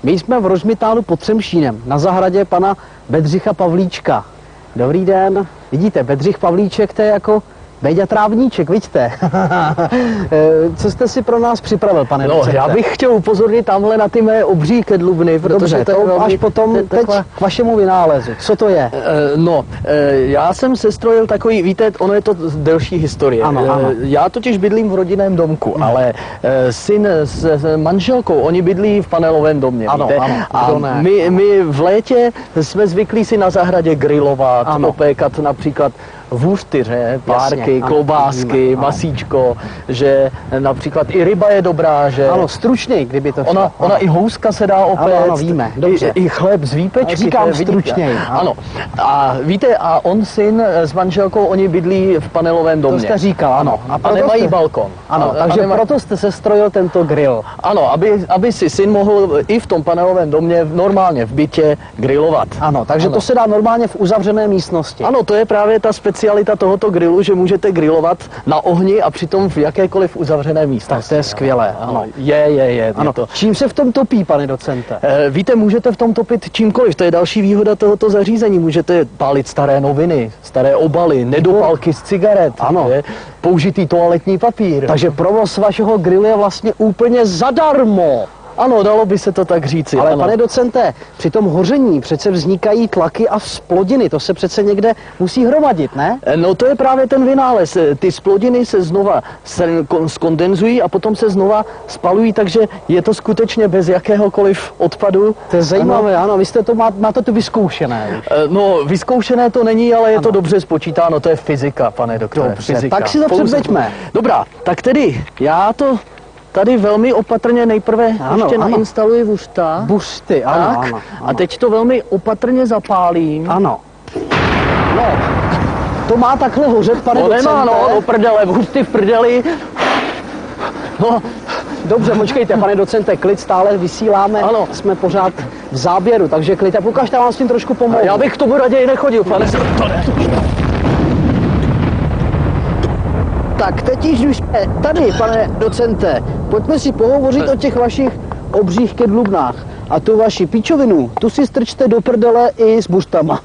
My jsme v Rožmitálu pod Třemšínem, na zahradě pana Bedřicha Pavlíčka. Dobrý den. Vidíte, Bedřich Pavlíček, to je jako Béďa Trávníček, vidíte. Co jste si pro nás připravil, pane docente? Já bych chtěl upozornit tamhle na ty mé obří kedlubny, protože dobře, to je velmi, až potom teď k vašemu vynálezu. Co to je? Já jsem sestrojil takový, víte, ono je to delší historie. Ano. Já totiž bydlím v rodinném domku, ale syn s manželkou, oni bydlí v panelovém domě, víte? A my v létě jsme zvyklí si na zahradě grilovat, opékat například vůřtyře, párky, klobásky, masíčko, že například i ryba je dobrá, že... Ano, stručněji, kdyby to šlo. Ona i houska se dá opéct. Ano, víme, dobře. I chléb z výpečky. Říkám stručněji. Ano. A víte, a on syn s manželkou, oni bydlí v panelovém domě. To jste říkal, ano. A nemají balkon. Ano, takže proto jste sestrojil tento grill. Ano, aby si syn mohl i v tom panelovém domě normálně v bytě grillovat. Ano, takže to se dá normálně v uzavřené místnosti. Ano, to je právě ta specialita tohoto grillu, že můžete grillovat na ohni a přitom v jakékoliv uzavřené místnosti. Tak to je skvělé, ano. Je ano. to. Čím se v tom topí, pane docente? Víte, můžete v tom topit čímkoliv, to je další výhoda tohoto zařízení. Můžete pálit staré noviny, staré obaly, nedopalky z cigaret, použitý toaletní papír. Takže provoz vašeho grillu je vlastně úplně zadarmo. Ano, dalo by se to tak říci. Ale pane docente, při tom hoření přece vznikají tlaky a splodiny, to se přece někde musí hromadit, ne? No to je právě ten vynález. Ty splodiny se znova skondenzují a potom se znova spalují, takže je to skutečně bez jakéhokoliv odpadu. To je zajímavé, ano, vy jste to máte to vyzkoušené. No, vyzkoušené to není, ale je to dobře spočítáno, to je fyzika, pane doktore. Dobře, fyzika. tak si to předveďme. Dobrá, tak tedy já to tady velmi opatrně nejprve ještě nainstaluji buřta. Buřty, ano. A teď to velmi opatrně zapálím. Ano. No, to má takhle hořet, pane docente? Nemá, do prdele, buřty v prdeli. No, dobře, počkejte, pane docente, klid, stále vysíláme, jsme pořád v záběru, takže klid, a pokažte, vám s tím trošku pomohu. Já bych k tomu raději nechodil, pane doktore. Tak teď již už tady, pane docente, pojďme si pohovořit o těch vašich obřích kedlubnách. A tu vaši píčovinu, tu si strčte do prdele i s buřtama.